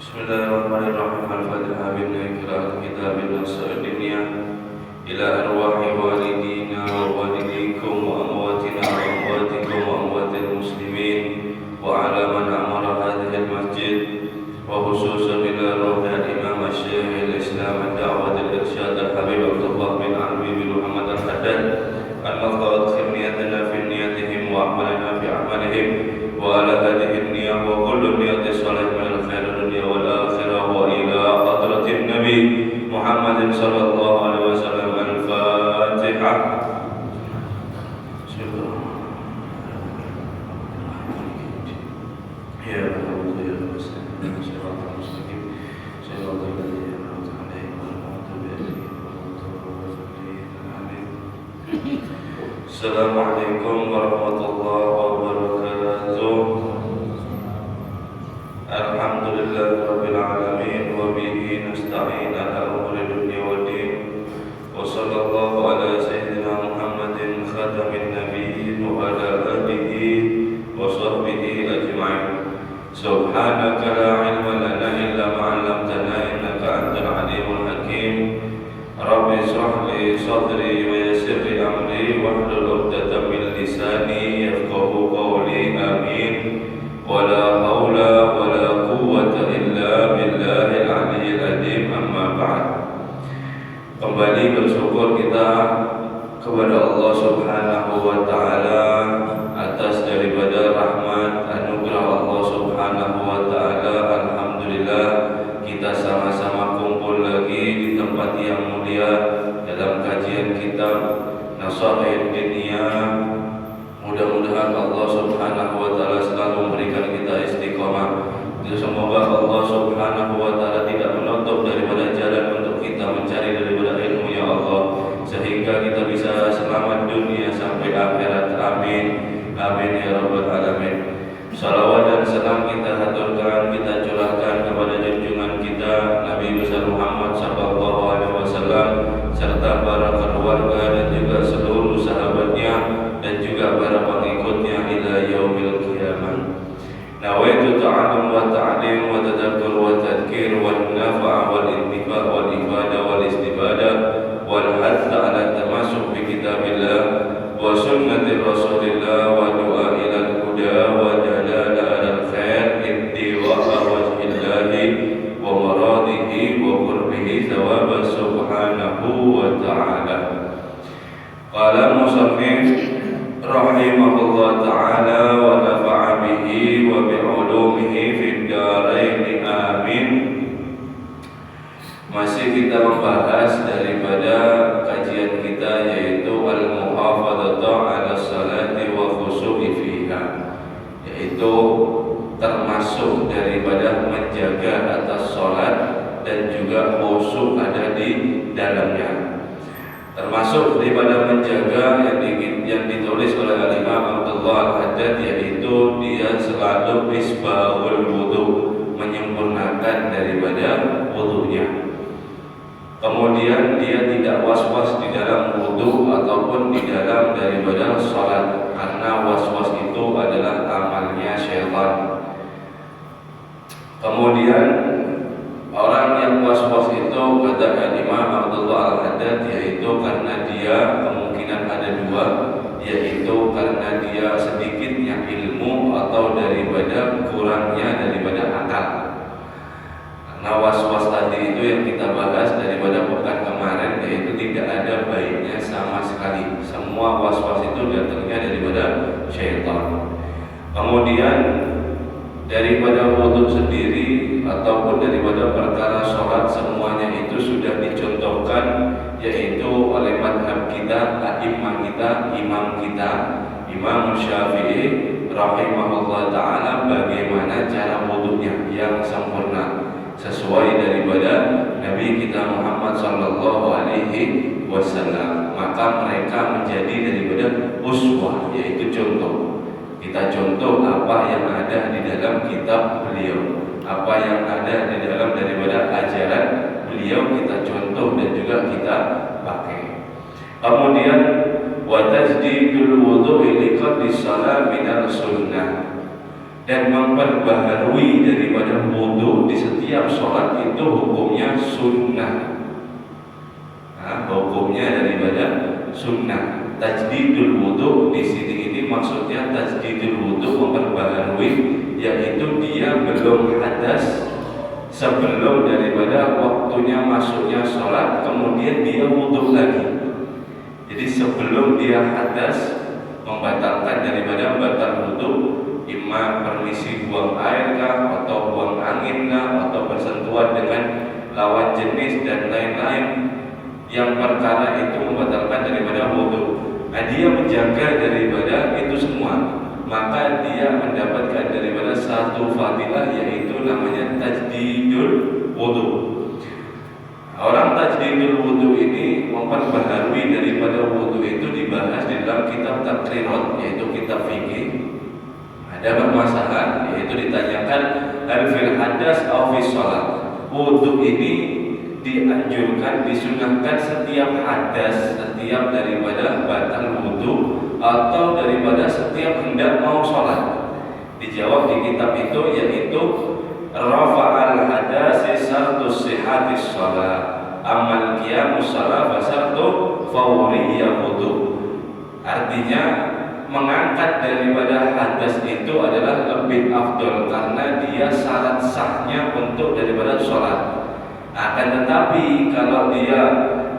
Bismillahirrahmanirrahim. Al-Fatihah qira'at kitabillah sa'adiniya ila arwahi walidina wa walidikum wa amwatina wa amwatikum wa amwatil muslimin wa ala man amara hadhihi al-masjid wa khususan ila ruhi al-imam al-syaykh al-islam al-da'wat al-irsyad al-habib Abdullah bin Alwi bin Muhammad al-Haddad al-maqad khimniyatana fi niyatihim wa amalana fi amalihim wa ala hadhihi niyah wa kullu niyati salih min al-khair dunia wal akhirah wa ila hadratin nabi Muhammadin sallallahu alaihi wasallam. Al-Fatihah. Ya Allah ya Rasulullah siratal mustaqim siratal ladzina an'amta 'alaihim ghairil maghdubi 'alaihim waladdallin. Amin. Assalamualaikum warahmatullahi wabarakatuh. Alhamdulillahirabbil alamin wa bihi nasta'in ala umuri dunya waddin. Wa sallallahu ala sayyidina Muhammadin khatamin nabiyyin wa ala alihi wa sahbihi ajma'in. Subhanaka la ilma lana illa ma 'allamtana innaka antal alimul hakim. Rabbi shrah li sadri wa yassir li amri wahlul 'uqdatam min lisani yafqahu qawli. Amin. Wala haula wala quwwata illa billahil aliyyil azim. Amma ba'd. Kembali bersyukur kita kepada Allah Subhanahu wa taala atas daripada rahmat anugerah Allah Subhanahu wa taala. Alhamdulillah kita sama-sama kumpul lagi di tempat yang mulia dalam kajian kitab Nasaih Diniyah. Mudah-mudahan Allah Subhanahu wa taala selalu memberikan kita istiqomah. Semoga Allah Subhanahu wa taala tidak menutup daripada jalan untuk kita mencari daripada ilmu ya Allah, sehingga kita bisa selamat dunia sampai akhirat. Amin. Amin ya rabbal alamin. Salawat dan salam kita haturkan, kita curahkan kepada junjungan kita Nabi besar Muhammad sallallahu alaihi wasallam serta para keluarga dan juga seluruh sahabatnya dan juga para pengikutnya ila yaumil qiyamah. Nawaitu ta'allum wa ta'lim wa tadabur wa tadhkir wa nafa' wal intifa' wal ifadah wal istifadah wal hadd 'ala tamasuk bi kitabillah wa sunnati rasulillah wa du'a ila al-huda wa jalala 'ala al-khair ittiwa wajhillahi wa maradihi wa qurbihi thawaba subhanahu wa ta'ala. Qala musannif rahimahullah ta'ala wa nafa'a bihi wa bi'ulumihi fid darain. Amin. Masih kita membahas daripada kajian kita yaitu al-muhafadzatu 'ala salati wa khushu'i fiha, yaitu termasuk daripada menjaga atas salat dan juga khusyuk ada di dalamnya. Termasuk daripada menjaga yang ditulis oleh Al-Imam Abdullah Al-Haddad, yaitu dia selalu isbahul wudu, menyempurnakan daripada wudunya. Kemudian dia tidak was-was di dalam wudu ataupun di dalam daripada salat, karena was-was itu adalah amalnya syaitan. Kemudian orang yang was-was itu kata Imam Abdullah Al-Haddad, yaitu karena dia kemungkinan ada dua, yaitu karena dia sedikitnya ilmu atau daripada kurangnya daripada akal. Karena was-was tadi itu yang kita bahas daripada pekan kemarin, yaitu tidak ada baiknya sama sekali. Semua was-was itu datangnya daripada syaitan. Kemudian daripada wudu sendiri ataupun daripada perkara sholat, semuanya itu sudah dicontohkan, yaitu oleh madhab kita, a'imah kita, imam kita, Imam Syafi'i rahimahullah ta'ala, bagaimana cara wudunya yang sempurna sesuai daripada Nabi kita Muhammad sallallahu alaihi wasallam. Maka mereka menjadi daripada uswah, yaitu contoh. Kita contoh apa yang ada di dalam kitab beliau, apa yang ada di dalam daripada ajaran beliau, kita contoh dan juga kita pakai. Kemudian wa tajdidul wudu'i liqadri shalah minal sunnah, dan memperbaharui daripada wudu di setiap setiap sholat itu hukumnya sunnah. Nah, hukumnya daripada sunnah. Tajdidul wudu di sini ini maksudnya tajdidul wudu memperbaharui, yaitu dia belum hadas sebelum daripada waktunya masuknya sholat, kemudian dia wudu lagi. Jadi sebelum dia hadas membatalkan daripada batal wudu, imma permisi buang air kah, atau buang angin kah, atau bersentuhan dengan lawan jenis dan lain-lain yang perkara itu membatalkan daripada wudu. Nah, dia menjaga daripada itu semua, maka dia mendapatkan daripada satu fadilah, yaitu namanya tajdidul wudu. Orang tajdidul wudu ini memperbaharui daripada wudu itu dibahas di dalam kitab Taqrirat, yaitu kitab fikih. Ada permasalahan, yaitu ditanyakan hal fil hadas aw fis shalah. Wudu ini dianjurkan, disunahkan setiap hadas, setiap daripada batal wudu, atau daripada setiap hendak mau sholat. Dijawab di kitab itu, yaitu rafa'al hadasi sartus sihatis sholat, amal qiyamus sholat basartu fawriyya wudu. Artinya mengangkat daripada hadas itu adalah lebih afdol karena dia syarat sahnya untuk daripada sholat. Akan tetapi kalau dia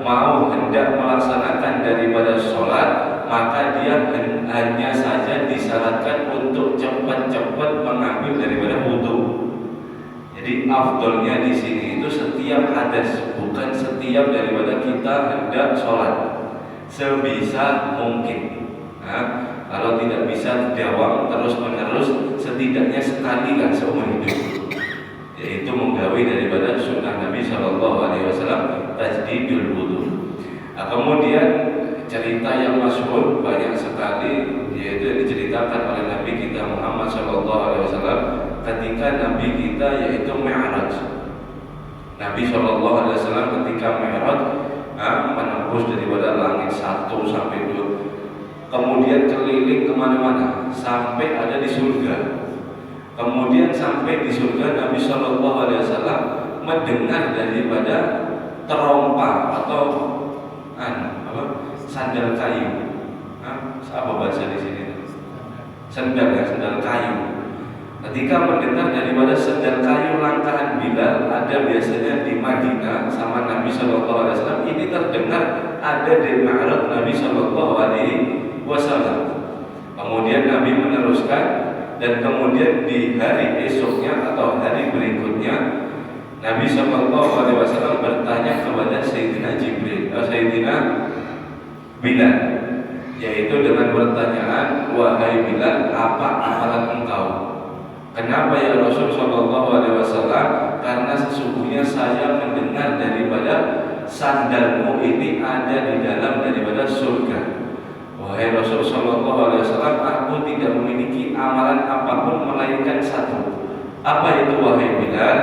mau hendak melaksanakan daripada sholat, maka dia hanya saja disyaratkan untuk cepat-cepat mengambil daripada wudu. Jadi afdolnya di sini itu setiap hadas, bukan setiap daripada kita hendak sholat, sebisa mungkin. Nah, kalau tidak bisa dawam terus menerus, setidaknya sekali lah seumur hidup, yaitu menggawi daripada sunnah Nabi SAW, tajdidul wudu. Nah, kemudian cerita yang masyhur banyak sekali, yaitu diceritakan oleh Nabi kita Muhammad SAW ketika Nabi kita yaitu Mi'raj. Nabi SAW ketika Mi'raj menembus daripada langit 1 sampai 2, kemudian keliling kemana-mana sampai ada di surga. Kemudian sampai di surga, Nabi SAW mendengar daripada terompa atau sandal kayu. Apa bahasa di sini? Sandal ya, sandal kayu. Ketika mendengar daripada sandal kayu langkahan Bilal, ada biasanya di Madinah sama Nabi SAW, ini terdengar ada di Mi'raj Nabi SAW. Kemudian Nabi meneruskan, dan kemudian di hari esoknya atau hari berikutnya Nabi SAW bertanya kepada Sayyidina Bilal, yaitu dengan pertanyaan, wahai Bilal, apa amalan engkau? Kenapa ya Rasulullah SAW? Karena sesungguhnya saya mendengar daripada sandalmu ini ada di dalam daripada surga. Wahai Rasulullah SAW, aku tidak memiliki amalan apapun melainkan satu. Apa itu wahai Bilal?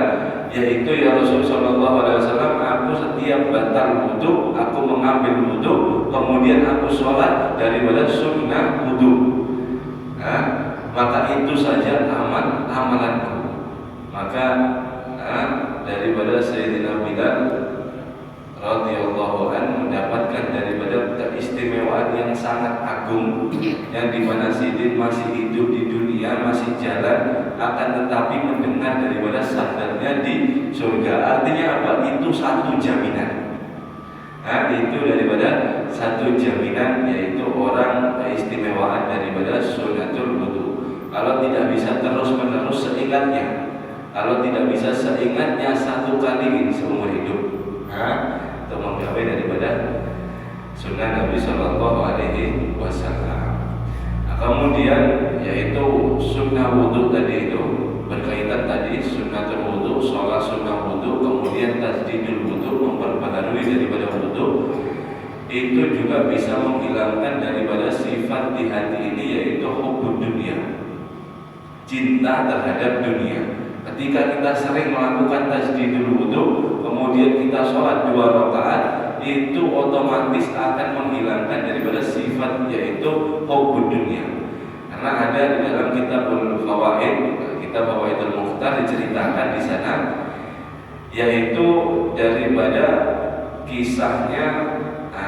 Yaitu ya Rasulullah SAW, aku setiap batal wudu, aku mengambil wudu, kemudian aku sholat daripada sunnah wudu. Nah, maka itu saja amalanku. Maka daripada Sayyidina Bilal radhiyallahu anhu mendapatkan daripada keistimewaan yang sangat agung, yang dimana Sidin masih hidup di dunia, masih jalan, akan tetapi mendengar daripada sandalnya di surga. Artinya apa? Itu satu jaminan. Nah, itu daripada satu jaminan, yaitu orang keistimewaan daripada sunnatul wudu. Kalau tidak bisa terus menerus seingatnya, kalau tidak bisa seingatnya satu kali seumur hidup, untuk menggawe daripada sunnah Nabi SAW. Nah, kemudian yaitu sunnah wudu tadi itu berkaitan tadi sunnatul wudu, sholat sunnah wudu, kemudian tajdidul wudu, memperbaharui daripada wudu, itu juga bisa menghilangkan daripada sifat di hati ini, yaitu hubbud dunia, cinta terhadap dunia. Ketika kita sering melakukan tajdidul wudu, kemudian kita sholat 2 rakaat, itu otomatis akan menghilangkan daripada sifat, yaitu hubbud dunia. Karena ada di dalam kitabul fawaid, kitab Fawaidul Mukhtar, diceritakan di sana yaitu daripada kisahnya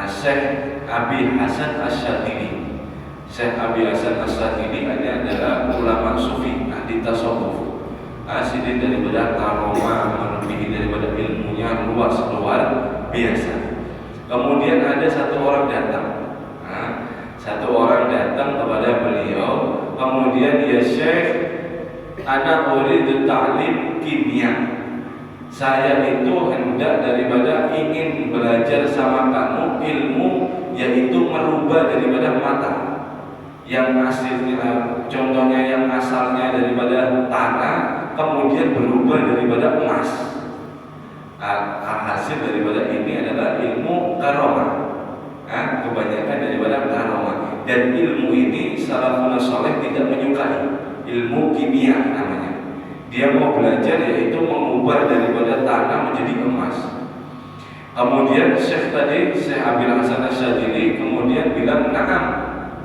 Syekh Abi Hasan Asyadzili. Syekh Abi Hasan Asyadzili ini adalah ulama sufi, ahli tasawuf. Asli daripada karomah, melebihi daripada ilmunya luar biasa. Kemudian ada satu orang datang. Satu orang datang kepada beliau, kemudian ya Syekh, ana uridu ta'lim kimia. Saya itu hendak daripada ingin belajar sama kamu ilmu, yaitu merubah daripada mata yang aslinya, contohnya yang asalnya daripada tanah, kemudian berubah daripada emas. Hasil daripada ini adalah ilmu karomah. Kebanyakan daripada karomah, dan ilmu ini salafun saleh tidak menyukai. Ilmu kimia namanya. Dia mau belajar yaitu mengubah daripada tanah menjadi emas. Kemudian Syekh tadi, Syekh Abi Hasan Asyadzili kemudian bilang, "Na'am,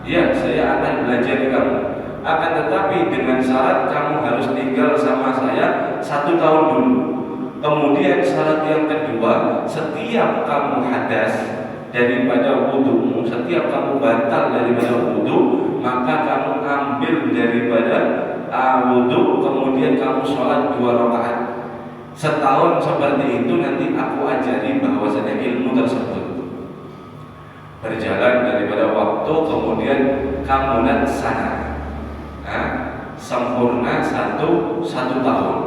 ya saya akan belajar kamu. Akan tetapi dengan syarat kamu harus tinggal sama saya 1 tahun dulu. Kemudian syarat yang kedua, setiap kamu hadas daripada wudumu, setiap kamu batal daripada wudu, maka kamu ambil daripada wudu, kemudian kamu sholat 2 rakaat. Setahun seperti itu nanti aku ajari bahwasanya ilmu tersebut." Berjalan daripada waktu, kemudian kamulan sana, sempurna satu tahun.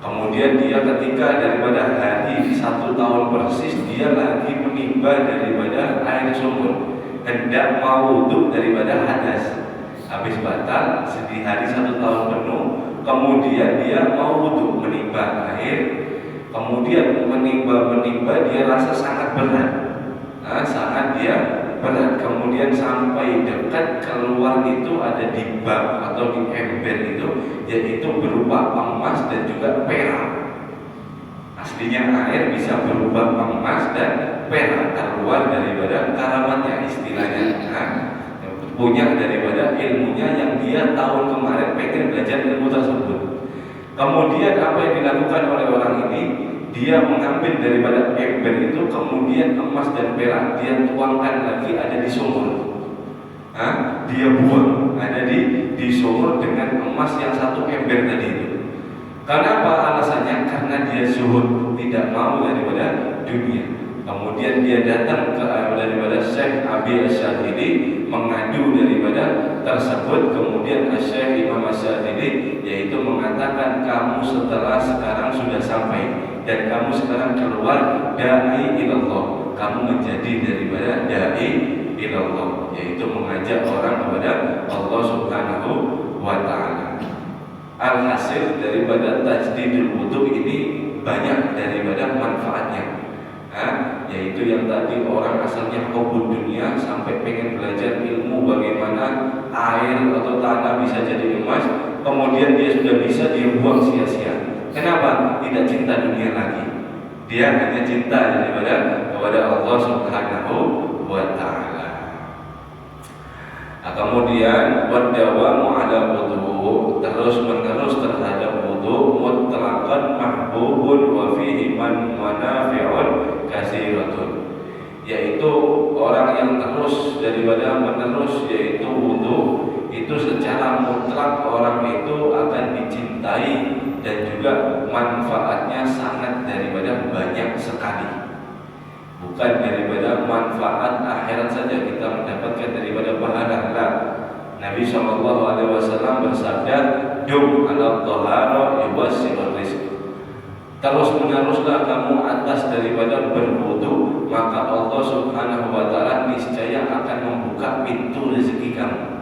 Kemudian dia ketika daripada hari 1 tahun persis, dia lagi menimba daripada air sumur, hendak mau wudhu daripada hadas. Habis batal di hari 1 tahun penuh, kemudian dia mau wudhu, menimba air. Kemudian menimba dia rasa sangat berat, sangat dia berat. Kemudian sampai dekat keluar itu ada di bak atau di ember itu, yaitu berupa emas dan juga perak. Aslinya air bisa berubah emas dan perak, keluar daripada karamatnya istilahnya. Punya daripada ilmunya yang dia tahun kemarin pengen belajar ilmu tersebut. Kemudian apa yang dilakukan oleh orang ini, dia mengambil daripada ember itu, kemudian emas dan perak dia tuangkan lagi ada di sumur. Dia buang ada di sumur dengan emas yang 1 ember tadi itu. Kenapa alasannya? Karena dia zuhud, tidak mau daripada dunia. Kemudian dia datang daripada Syekh Abi Asyadzili, mengadu daripada tersebut. Kemudian Syekh Imam Asyadzili yaitu mengatakan, kamu setelah sekarang sudah sampai dan kamu sekarang keluar da'i ilallah, kamu menjadi daripada da'i ilallah, yaitu mengajak orang kepada Allah Subhanahu wa ta'ala. Alhasil daripada tajdidul wudu ini banyak daripada manfaatnya. Yaitu yang tadi orang asalnya hubud dunia sampai pengen belajar ilmu bagaimana air atau tanah bisa jadi emas, kemudian dia sudah bisa dibuang sia-sia. Kenapa? Tidak cinta dunia lagi. Dia hanya cinta kepada Allah Subhanahu wa ta'ala. Kemudian berdawamu ala wudu, terus menerus terhadap wudu, mutlaqan mahbubun wa fihi manafi'un katsiratun, yaitu orang yang terus daripada menerus yaitu wudu itu secara mutlak orang itu akan dicintai dan juga manfaatnya sangat daripada banyak sekali. Bukan daripada manfaat akhirat saja kita mendapatkan daripada pahala. Nabi SAW bersabda, "Dum ala thahara yuwassi'ur rizq." Terus meneruslah kamu atas daripada berwudu, maka Allah Subhanahu wa ta'ala niscaya akan membuka pintu rezeki kamu.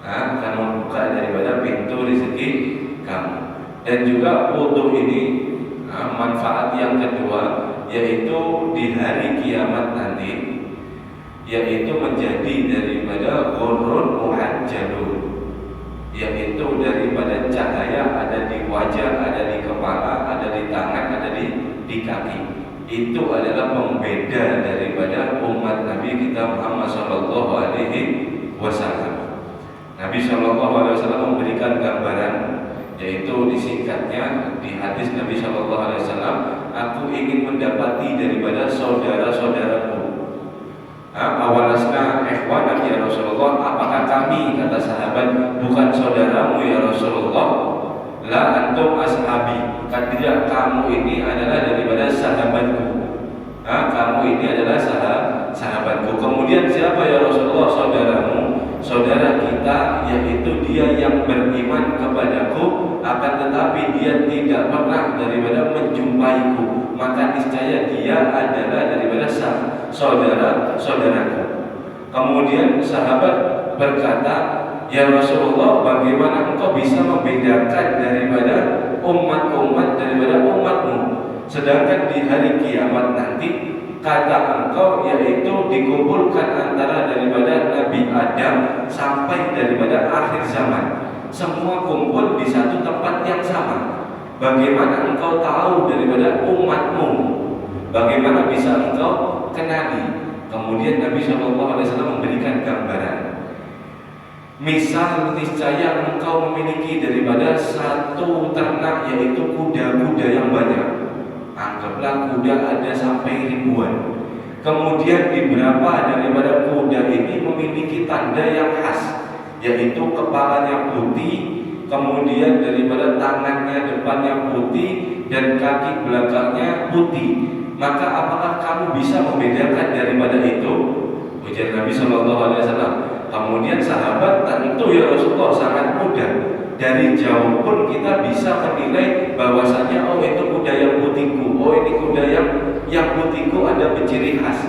Akan membuka daripada pintu rezeki kamu. Dan juga wudu ini manfaat yang kedua, yaitu di hari kiamat nanti, yaitu menjadi daripada ghurrun muhajjalun, yaitu daripada cahaya ada di wajah, ada di kepala, ada di tangan, ada di kaki. Itu adalah pembeda daripada umat Nabi kita Muhammad sallallahu alaihi wasallam. Nabi sallallahu alaihi wasallam memberikan gambaran yaitu disingkatnya di hadis Nabi Shallallahu Alaihi Wasallam, aku ingin mendapati daripada saudara-saudaraku. Awalasna ikhwanan ya Rasulullah, apakah kami, kata sahabat, bukan saudaramu ya Rasulullah? La antum ashabi, tidak, kamu ini adalah daripada sahabatku. Kamu ini adalah sahabatku. Kemudian siapa ya Rasulullah saudaramu? Saudara kita yaitu dia yang beriman kepadaku, akan tetapi dia tidak pernah daripada menjumpaiku, maka niscaya dia adalah daripada saudaraku. Kemudian sahabat berkata, ya Rasulullah, bagaimana engkau bisa membedakan daripada umat-umat daripada umatmu, sedangkan di hari kiamat nanti kata engkau yaitu dikumpulkan antara daripada Nabi Adam sampai daripada akhir zaman, semua kumpul di satu tempat yang sama. Bagaimana engkau tahu daripada umatmu? Bagaimana bisa engkau kenali? Kemudian Nabi SAW memberikan gambaran. Misal niscaya engkau memiliki daripada satu ternak yaitu kuda-kuda yang banyak. Anggaplah kuda ada sampai ribuan. Kemudian di beberapa daripada kuda ini memiliki tanda yang khas, yaitu kepalanya putih, kemudian daripada tangannya depannya putih dan kaki belakangnya putih. Maka apakah kamu bisa membedakan daripada itu? Ujar Nabi SAW. Kemudian sahabat, tentu ya Rasulullah, sangat mudah. Dari jauh pun kita bisa menilai bahwasanya oh itu kuda yang putihku, oh ini kuda yang putihku ada ciri khas.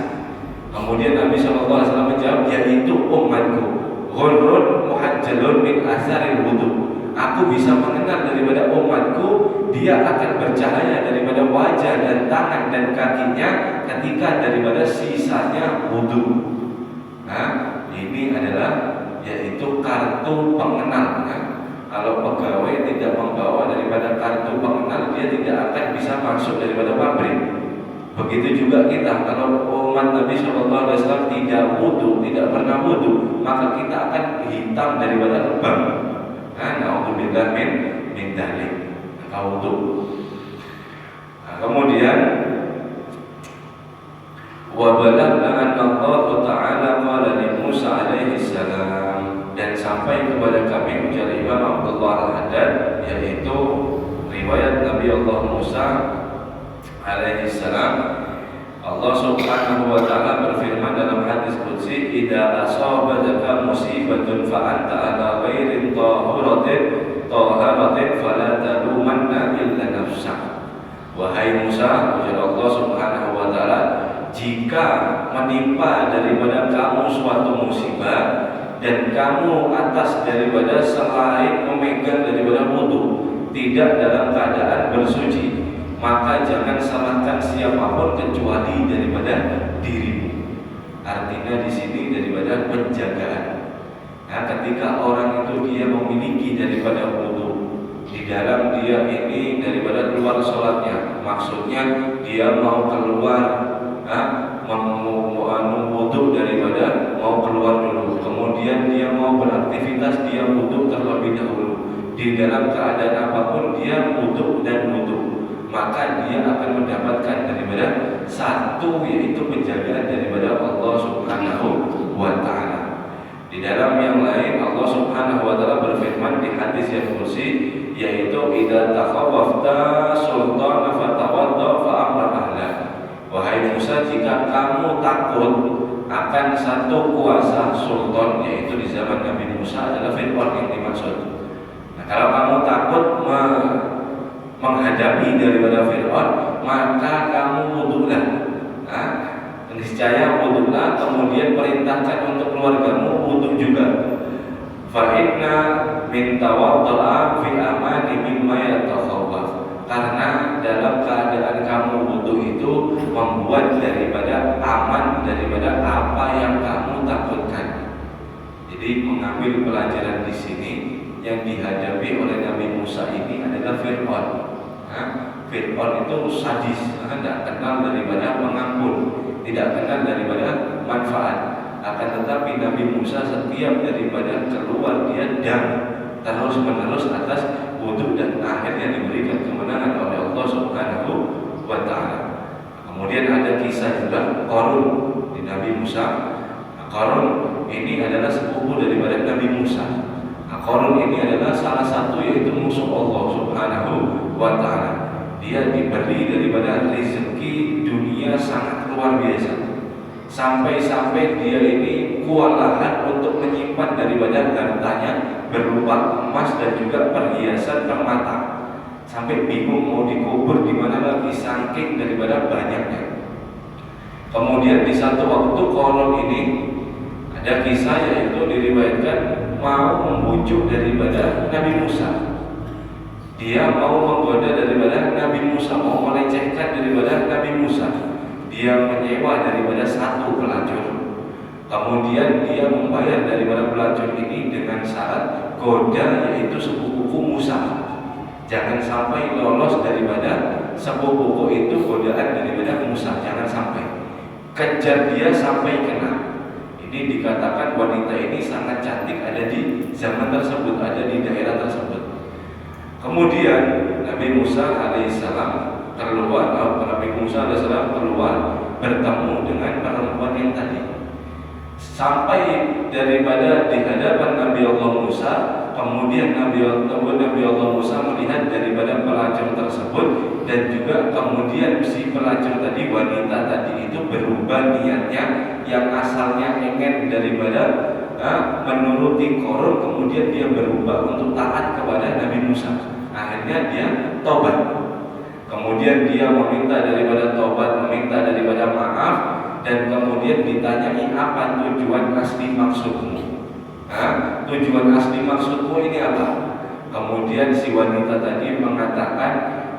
Kemudian Nabi SAW menjawab, yaitu umatku, ghurrun muhajjalun min asaril wudu. Aku bisa mengenal daripada umatku, dia akan bercahaya daripada wajah dan tangan dan kakinya ketika daripada sisanya wudu. Nah, ini adalah yaitu kartu pengenal. Kalau pegawai tidak membawa daripada kartu pengenal, dia tidak akan bisa masuk daripada pabrik. Begitu juga kita, kalau umat Nabi SAW tidak wudu, tidak pernah wudu, maka kita akan hitam daripada lebam. Na'udzubillah min dzalik. Wudu. Kemudian wa balagna anna Allah Ta'ala qala li Musa alaihi salam, dan sampai kepada kami ujar Imam Abdullah Al-Haddad, yaitu riwayat Nabi Allah Musa alaihi salam, Allah Subhanahu wa taala berfirman dalam hadis qudsi, idza asabataka musibatun fa anta ala ghairi taharatin fala talumanna illa nafsak. Wahai Musa, ujar Allah Subhanahu wa taala, jika menimpa daripada kamu suatu musibah dan kamu atas daripada selain memegang daripada wudu, tidak dalam keadaan bersuci, maka jangan salahkan siapapun kecuali daripada dirimu. Artinya di sini daripada penjagaan. Nah, ketika orang itu dia memiliki daripada wudu, di dalam dia ini daripada keluar sholatnya, maksudnya dia mau keluar, wudu daripada mau keluar dulu, kemudian dia mau beraktivitas, dia wudu terlebih dahulu. Di dalam keadaan apapun dia wudu dan wudu, maka dia akan mendapatkan daripada satu, yaitu penjagaan daripada Allah Subhanahu wa ta'ala. Di dalam yang lain Allah Subhanahu wa ta'ala berfirman di hadis yang kursi, yaitu idza takhawafta sultana fatawadda fa amra ahla. Wahai Musa, jika kamu takut akan satu kuasa sultan, yaitu di zaman Nabi Musa adalah Fir'aun yang dimaksud. Nah, kalau kamu takut menghadapi daripada Fir'aun, maka kamu wudulah. Niscaya wudulah, kemudian perintahkan untuk keluargamu wudu juga. Fa inna min tawaddu'a fi amani mimma yatakhawwaf. Karena dalam keadaan kamu wudu itu membuat daripada aman daripada apa yang kamu takutkan. Jadi mengambil pelajaran di sini, yang dihadapi oleh Nabi Musa ini adalah Fir'aun. Fir'aun itu sadis, tidak kenal daripada pengampun, tidak kenal daripada manfaat. Akan tetapi Nabi Musa setiap daripada keluar dia dan terus menerus atas wudhu dan akhirnya diberikan kemenangan oleh Allah Subhanahu wa Ta'ala. Kemudian ada kisah juga Qarun di Nabi Musa. Qarun ini adalah sepupu daripada Nabi Musa. Qarun ini adalah salah satu yaitu musuh Allah Subhanahu wa Ta'ala. Dia diberi daripada rezeki dunia sangat luar biasa. Sampai-sampai dia ini kewalahan untuk menyimpan daripada hartanya berupa emas dan juga perhiasan permata. Sampai bingung mau dikubur di mana lagi saking daripada banyaknya. Kemudian di satu waktu Qarun ini ada kisah yaitu diriwayatkan mau membujuk daripada Nabi Musa. Dia mau menggoda daripada Nabi Musa, mau melecehkan daripada Nabi Musa. Dia menyewa daripada satu pelacur. Kemudian dia membayar daripada pelacur ini dengan syarat goda yaitu sepupuku Musa. Jangan sampai lolos daripada sepupuku itu godaan daripada Musa, jangan sampai. Kejar dia sampai kena. Ini dikatakan wanita ini sangat cantik, ada di zaman tersebut, ada di daerah tersebut. Kemudian Nabi Musa alaihissalam keluar, bertemu dengan perempuan yang tadi. Sampai daripada di hadapan Nabi Allah Musa, kemudian Nabi Allah Musa melihat daripada pelacur tersebut dan juga kemudian si pelacur tadi, wanita tadi itu berubah niatnya yang asalnya ingin daripada menuruti Qarun, kemudian dia berubah untuk taat kepada Nabi Musa. Akhirnya dia tobat. Kemudian dia meminta daripada tobat, meminta daripada maaf, dan kemudian ditanyai apa tujuan asli maksudmu? Tujuan asli maksudmu ini apa? Kemudian si wanita tadi mengatakan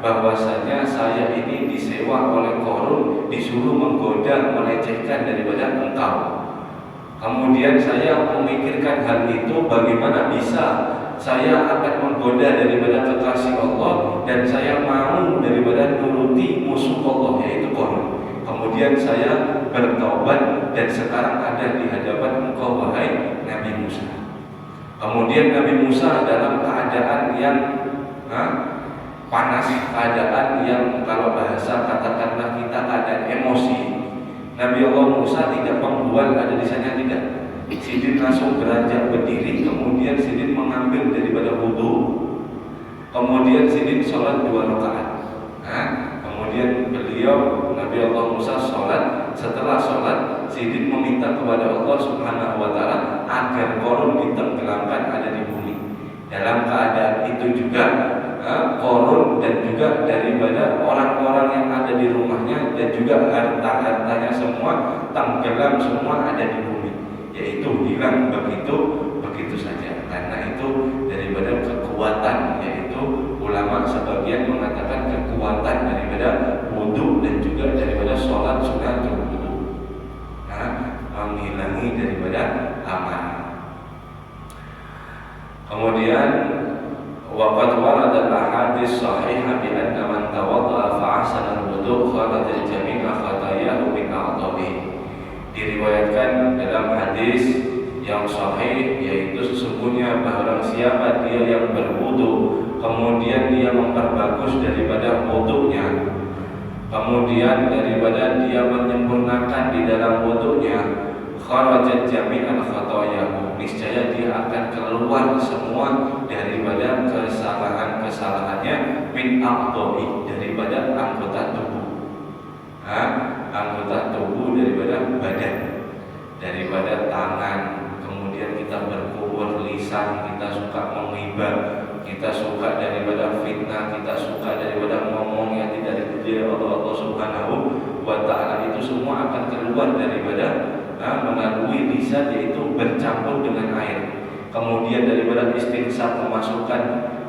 bahwasanya saya ini disewa oleh Qarun, disuruh menggoda, melecehkan daripada engkau. Kemudian saya memikirkan hal itu, bagaimana bisa saya akan menggoda daripada kekasih Allah dan saya mau daripada nuruti musuh Allah yaitu Qarun. Kemudian saya bertobat dan sekarang ada di hadapan engkau wahai Nabi Musa. Kemudian Nabi Musa dalam keadaan yang panas, keadaan yang kalau bahasa katakanlah kita keadaan emosi. Nabi Allah Musa tidak membual ada di sana, tidak. Sidin langsung beranjak berdiri, kemudian Sidin mengambil daripada wudu, kemudian Sidin sholat 2 rakaat. Kemudian beliau Nabi Allah Musa sholat. Setelah sholat, Sidin meminta kepada Allah Subhanahu wa Ta'ala agar Qarun ditenggelamkan ada di bumi. Dalam keadaan itu juga Qarun dan juga daripada orang-orang yang ada di rumahnya dan juga harta-hartanya semua tenggelam, semua ada di bumi, yaitu hilang begitu saja. Karena itu daripada kekuatan, yaitu ulama sebagian mengatakan kekuatan daripada wudu dan juga daripada sholat sunatul wudu, menghilangi daripada amal. Kemudian waqad warada al-ahadits shahihah bi anna man tawadda'a fa ahsana al-wudu' kharaja jami'a khatayahu min a'dhabihi. Diriwayatkan dalam hadis yang sahih, yaitu sesungguhnya barang siapa dia yang berwudu kemudian dia memperbagus daripada wudunya, kemudian daripada dia menyempurnakan di dalam wudunya, kharajat jami'an khatayahu, niscaya dia akan keluar semua daripada kesalahan-kesalahannya min a'dhabi, daripada anggota tubuh. Anggota tubuh daripada badan, daripada tangan, kemudian kita berkubur, lisan, kita suka menghibah, kita suka daripada fitnah, kita suka daripada ngomong yang tidak dipuji oleh Allah Subhanahu wa Ta'ala, itu semua akan keluar daripada melalui lisan, yaitu bercampur dengan air. Kemudian daripada istinsaq, memasukkan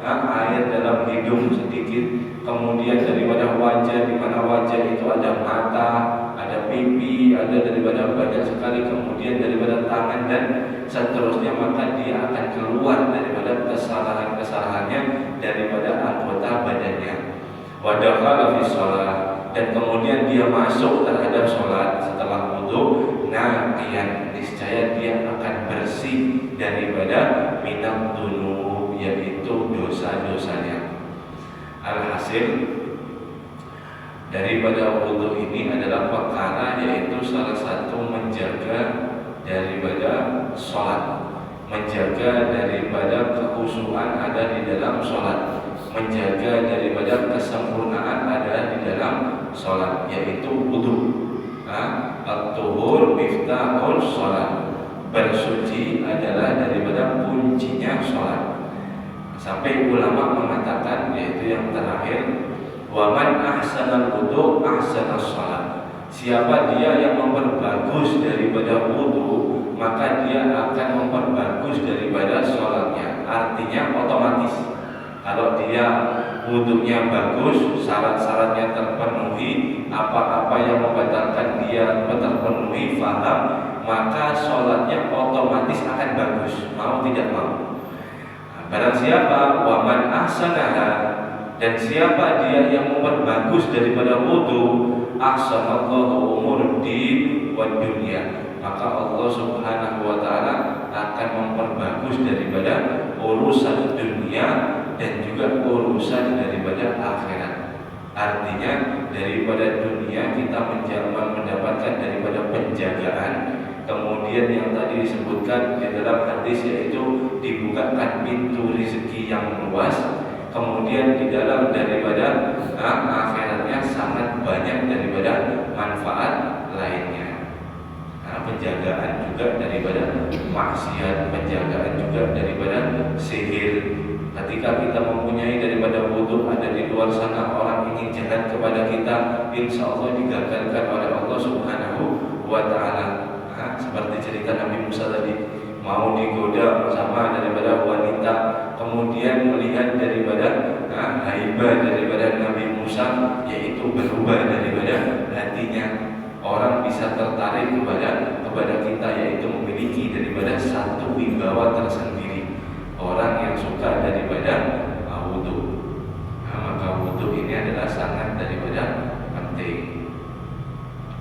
air dalam hidung sedikit. Kemudian daripada wajah, di mana wajah itu ada mata, ada pipi, ada daripada banyak sekali. Kemudian daripada tangan dan seterusnya, maka dia akan keluar daripada kesalahan-kesalahannya daripada anggota badannya. Wa dakhala fi shalah, dan kemudian dia masuk terhadap sholat setelah wudu, naqiyan, niscaya dia akan bersih daripada minat dunub, yaitu dosa-dosanya. Alhasil daripada wudu ini adalah perkara yaitu salah satu menjaga daripada sholat, menjaga daripada kekhusyuan ada di dalam sholat, menjaga daripada kesempurnaan ada di dalam sholat, yaitu wudu. At-tuhur miftahul sholat, bersuci adalah daripada kuncinya sholat. Sampai ulama mengatakan, yaitu yang terakhir, waman ahsanal wudu ahsanas sholat. Siapa dia yang memperbagus daripada wudu, maka dia akan memperbagus daripada sholatnya. Artinya otomatis, kalau dia wudunya bagus, syarat-syaratnya terpenuhi, apa-apa yang membatalkan dia terpenuhi, faham, maka sholatnya otomatis akan bagus, mau tidak mau. Barang siapa waman ahsanaha, dan siapa dia yang memperbagus daripada wudu, ahsanallahu umur din wa dunya, maka Allah Subhanahu wa taala akan memperbagus daripada urusan dunia dan juga urusan daripada akhirat. Artinya daripada dunia kita mendapatkan daripada penjagaan. Kemudian yang tadi disebutkan di dalam hadis, yaitu dibukakan pintu rezeki yang luas. Kemudian di dalam daripada akhiratnya sangat banyak daripada manfaat lainnya. Penjagaan juga daripada maksiat, penjagaan juga daripada sihir. Ketika kita mempunyai daripada wudu, ada di luar sana orang ingin jahat kepada kita, insya Allah digagalkan oleh Allah Subhanahu wa ta'ala. Seperti cerita Nabi Musa tadi, mau digoda bersama daripada wanita, kemudian melihat daripada haibah daripada Nabi Musa, yaitu berubah daripada hatinya. Orang bisa tertarik kepada kita, yaitu memiliki daripada satu wibawa tersendiri. Orang yang suka daripada wudu, maka wudu ini adalah sangat daripada penting.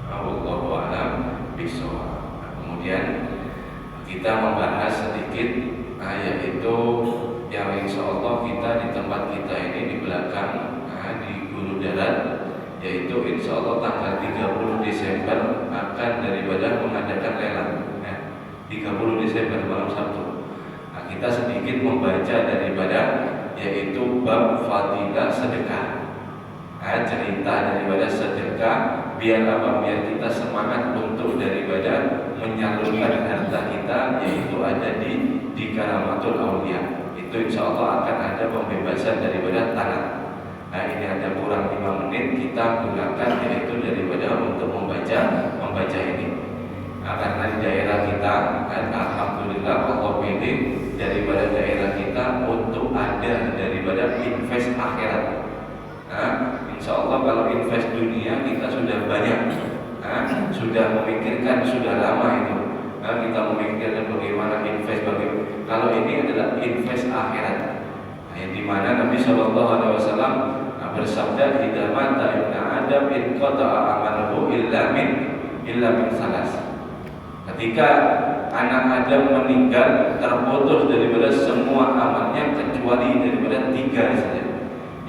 Wallahu a'lam bishawab. Kemudian kita membahas sedikit, yaitu yang insya Allah kita di tempat kita ini di belakang, di Guru Darat, yaitu insya Allah tanggal 30 Desember akan daripada mengadakan lelang. 30 Desember malam Sabtu. Kita sedikit membaca daripada yaitu bab fadilah sedekah. Cerita daripada sedekah, biar apa? Biar kita semangat untuk daripada menyalurkan harta kita, yaitu ada di Karamatul Aulia. Itu insya Allah akan ada pembebasan daripada tanah. Ini ada kurang 5 menit kita gunakan, yaitu daripada untuk membaca ini. Karena di daerah kita, alhamdulillah Allah pilih daripada daerah kita untuk ada daripada invest akhirat. Insya Allah kalau invest dunia kita sudah banyak, sudah memikirkan sudah lama itu. Kita memikirkan bagaimana invest kalau ini adalah invest akhirat. Yang dimana Nabi SAW bersabda, "Idza mata ibnu Adam in qata'a amaluhu illa min salas." Ketika anak Adam meninggal, terputus daripada semua amalnya kecuali daripada 3 saja,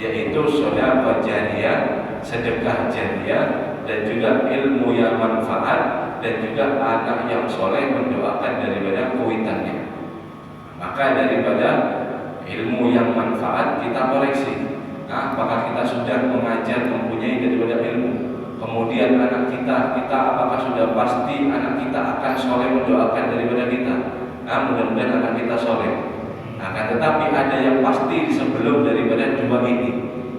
yaitu sedekah jariyah, sedekah jariyah, dan juga ilmu yang manfaat, dan juga anak yang soleh mendoakan daripada kuitannya. Maka daripada ilmu yang manfaat kita koreksi. Apakah kita sudah mengajar, mempunyai daripada ilmu? Kemudian anak kita apakah sudah pasti anak kita akan soleh mendoakan daripada kita? Mudah-mudahan anak kita soleh. Akan tetapi ada yang pasti sebelum daripada 2 ini,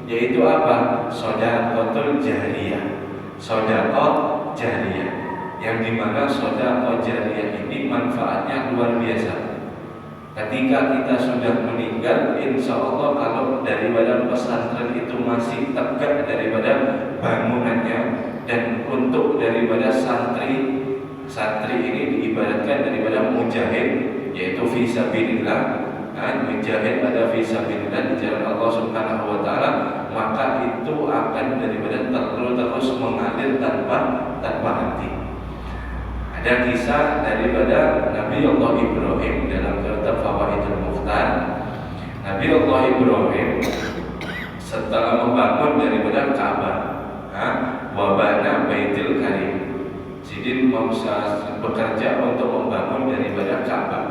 yaitu apa? Shadaqatul jariyah. Shadaqah jariyah, yang dimana shadaqah jariyah ini manfaatnya luar biasa. Ketika kita sudah meninggal, insya Allah kalau daripada pesantren itu masih tegak daripada bangunannya, dan untuk daripada santri ini diibaratkan daripada mujahid, yaitu fisabilillah, mujahid ada fisabilillah di jalan Allah Subhanahu wa ta'ala, maka itu akan daripada terus mengalir tanpa henti. Ada kisah daripada Nabi Allah Ibrahim dalam kitab Fawaidul Mukhtar. Nabi Allah Ibrahim setelah membangun daripada Ka'bah, wabana Baitul Karim, Sidin bekerja untuk membangun daripada Ka'bah.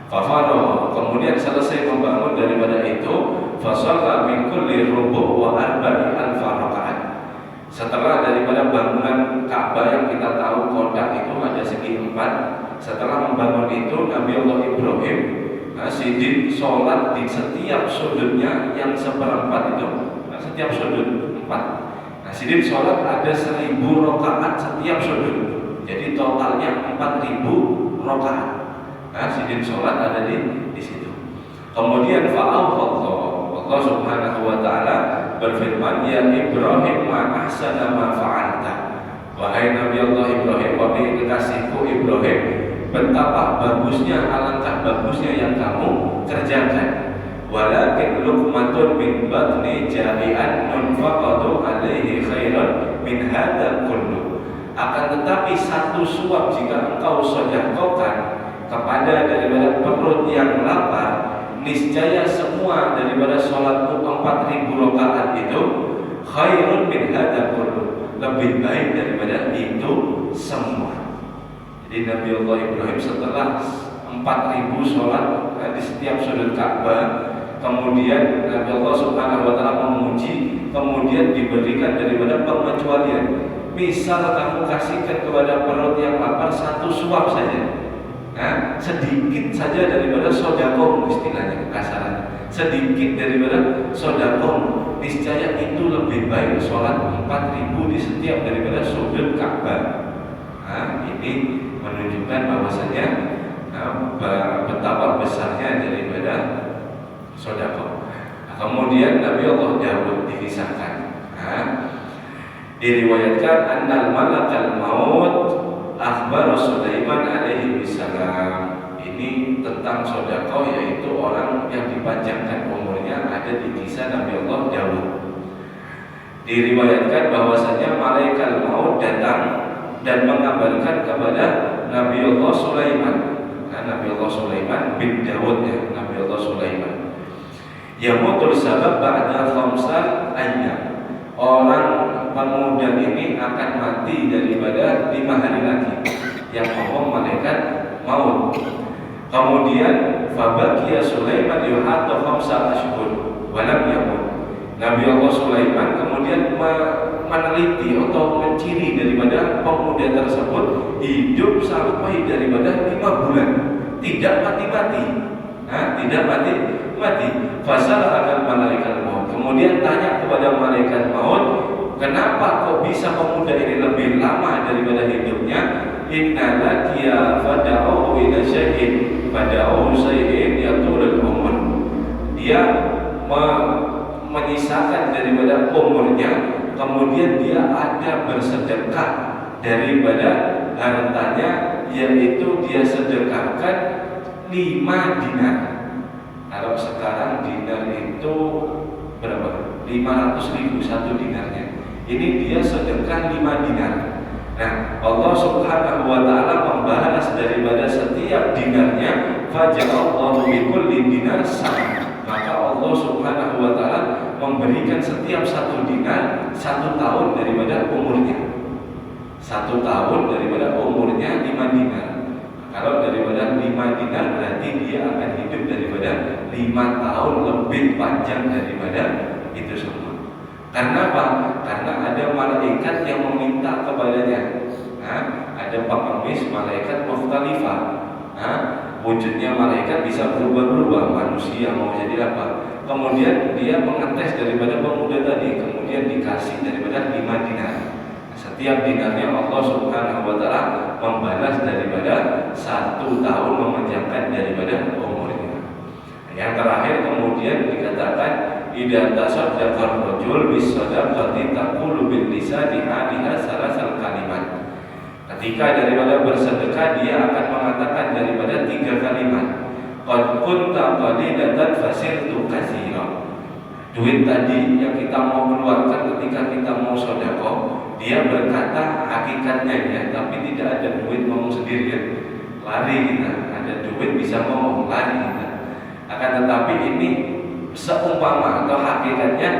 Fafaro, kemudian selesai membangun daripada itu, fasalla min kulli rubu' wa arba'i alfa rakaat. Setelah daripada bangunan Ka'bah yang kita tahu kotak itu ada segi 4, setelah membangun itu Nabi Allah Ibrahim Sidin sholat di setiap sudutnya yang seperempat itu, setiap sudut 4. Sidin sholat ada 1000 rakaat setiap sudut, jadi totalnya 4000 rakaat. Sidin sholat ada di situ. Kemudian Allah Subhanahu wa taala berfirman, ya Ibrahim ma ahsana ma fa'alta. Wahai Nabi Allah Ibrahim, wahai kekasihku Ibrahim, betapa bagusnya, alangkah bagusnya yang kamu kerjakan. Walakin luqmatun min batni jari'an munfaqadu alaihi khairan min hadza kullu. Akan tetapi satu suap jika engkau sedekahkan kepada daripada perut yang lapar, niscaya semua daripada sholatmu 4000 rakaat itu khairun min hadza kullu, lebih baik daripada itu semua. Jadi Nabi Allah Ibrahim setelah 4000 sholat di setiap sudut Ka'bah, kemudian Nabi Allah Subhanahu wa taala memuji, kemudian diberikan daripada pengecualian. Misal kamu kasihkan kepada perut yang lapar satu suap saja, sedikit saja daripada sodakoh, istilahnya kasarannya, sedikit daripada sodakoh, niscaya itu lebih baik sholat 4000 di setiap daripada sudut Ka'bah. Ini menunjukkan bahwasanya betapa besarnya daripada sodakoh. Kemudian Nabi Allah Daud dikisahkan, diriwayatkan annal malakal maut akhbar Sulaiman alaihi salam. Ini tentang sodakoh, yaitu orang yang dipanjangkan umurnya, ada di kisah Nabi Allah Daud. Diriwayatkan bahwasanya malaikat maut datang dan mengabarkan kepada Nabi Allah Sulaiman. Nabi Allah Sulaiman bin Daud, ya, Nabi Allah Sulaiman. Yamutul sabab ba'da khamsal ayyam. Orang pemuda ini akan mati daripada 5 hari lagi, yang ngomong malaikat maut. Kemudian fabaqiya Sulaiman yuhatu khamsa ashhur wa lam yamut. Nabi Allah Sulaiman kemudian meneliti atau menciri daripada pemuda tersebut hidup sampai daripada 5 bulan, tidak mati-mati. Tidak mati-mati. Fasal akan malaikat maut. Kemudian tanya kepada malaikat maut, kenapa kok bisa pemuda ini lebih lama daripada hidupnya? Inna lakiya fada'u ila syai'in fada'u syai'in yatulul umur. Dia menyisakan daripada umurnya, kemudian dia ada bersedekah daripada hartanya, yaitu dia sedekahkan 5 dinar. Kalau sekarang dinar itu berapa? 500.000 satu dinarnya. Ini dia sedekah 5 dinar. Nah, Allah Subhanahu wa taala membalas daripada setiap dinarnya, faja'allahu bi kulli dinar sama. Maka Allah Subhanahu wa taala memberikan setiap satu dinar 1 tahun daripada umurnya. 1 tahun daripada umurnya 5 dinar. Kalau daripada 5 dinar berarti dia akan hidup daripada 5 tahun lebih panjang daripada itu semua. Karena apa? Karena ada malaikat yang meminta kepadanya. Ada pengemis malaikat mukhtalifah. Wujudnya malaikat bisa berubah-ubah, manusia mau jadi apa. Kemudian dia mengetes daripada pemuda tadi, kemudian dikasih daripada 5 dinar. Setiap dinarnya Allah Subhanahu wa taala membalas daripada 1 tahun, memanjangkan daripada umurnya. Yang terakhir kemudian dikatakan idza tasaddaqa rajul bis sadaqati taqulu bil lisani alaiha salasal kalimat. Ketika daripada bersedekah dia akan mengatakan daripada 3 kalimat. Qad kunta qalilatan fasirtu katsira. Duit tadi yang kita mau keluarkan ketika kita mau sedekah, dia berkata hakikatnya ya, tapi tidak ada duit ngomong sendiri ya. Lari kita, ada duit bisa ngomong, lari kita. Akan tetapi ini Seumpama atau hakikatnya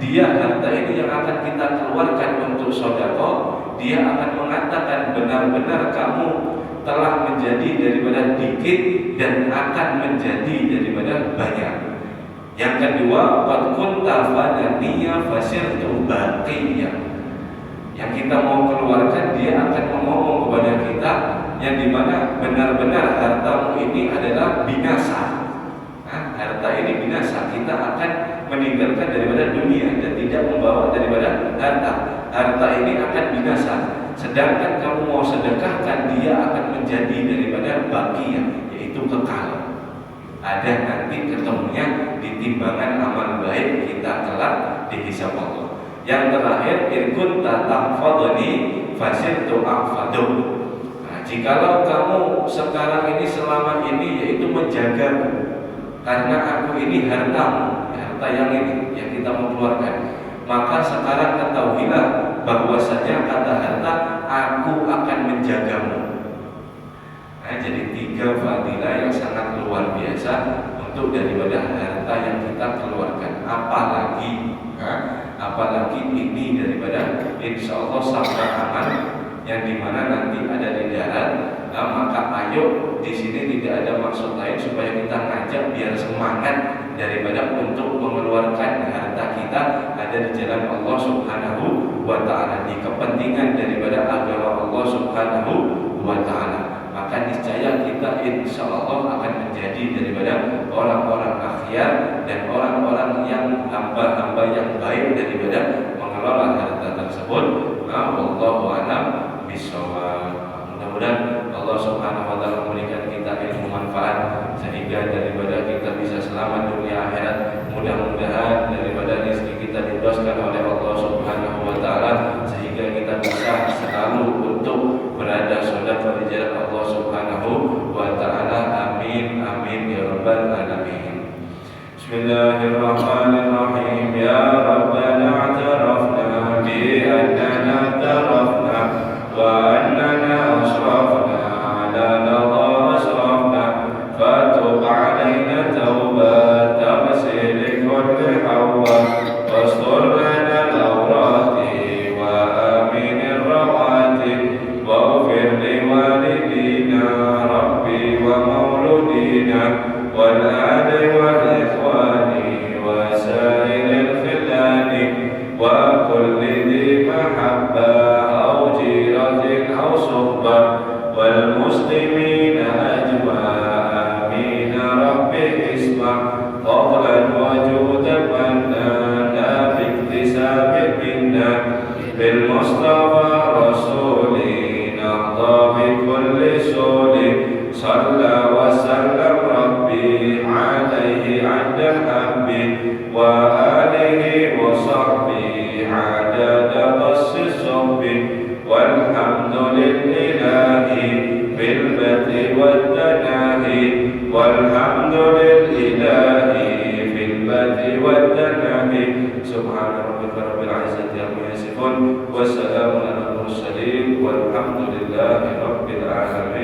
dia harta ini yang akan kita keluarkan untuk sedekah, dia akan mengatakan benar-benar kamu telah menjadi daripada dikit dan akan menjadi daripada banyak. Yang kedua, qad kunta fadaniyya fasirtu baqiyya. Yang kita mau keluarkan, dia akan ngomong kepada kita yang dimana benar-benar hartamu ini adalah binasa. Harta ini binasa, kita akan meninggalkan daripada dunia dan tidak membawa daripada harta. Harta ini akan binasa. Sedangkan kamu mau sedekahkan, dia akan menjadi daripada baqiyah, yaitu kekal. Ada nanti ketemunya di timbangan amal baik kita kelak dihisab Allah. Yang terakhir, in kunta tahfadhani fasirtu ahfadhu. Jikalau kamu sekarang ini selama ini yaitu menjagaku, karena aku ini hartamu, harta yang ini yang kita mau keluarkan, maka sekarang ketahuilah bahwasanya kata harta, aku akan menjagamu. Jadi 3 fadilah yang sangat luar biasa untuk daripada harta yang kita keluarkan. Apalagi ini daripada insya Allah sabda aman yang dimana nanti ada di darat. Maka ayo di sini tidak ada maksud lain supaya kita ngajak biar semangat daripada untuk mengeluarkan harta kita ada di jalan Allah Subhanahu wa Ta'ala, di kepentingan daripada agama Allah Subhanahu wa Ta'ala. Maka niscaya kita insya Allah akan menjadi daripada orang-orang akhyar dan orang-orang yang hamba-hamba yang baik daripada mengelola harta tersebut. Wallahu a'lam bishawab. Mudah-mudahan Allah Subhanahu wa Ta'ala memberikan kita ilmu manfaat sehingga daripada kita bisa selamat dunia akhirat. Mudah-mudahan daripada rezeki kita dibebaskan oleh Allah Subhanahu wa Ta'ala sehingga kita bisa selalu untuk berada sedekah di jalan Allah Subhanahu wa Ta'ala. Amin amin ya rabbal alamin. Bismillahirrahmanirrahim. Ya Rabbana a'tarafna bi annana tarafna wa annana asrafna ala lada asrafna fatub alaina tawbah tamsil kulli hawa wastur lana al-awrati wa amin ar-rawati waghfir li walidina rabbi wa mauludina wal ali wal ikhwani wa sairil khilani wa kulli dhi mahabbah أو صحبة والمسلمين أجمع آمين رب اسمع فضلا وجودا منانا باكتساب منا بالمصطفى رسول نهضى بكل سول صلى وسلم ربي عليه عند الحب وآله وصحبه عدد قص الصحب والحمد لله بالبدء والتناهي والحمد لله بالبدء والتناهي سبحان ربك رب العزة عما يصفون وسلام على المرسلين والحمد لله رب العالمين.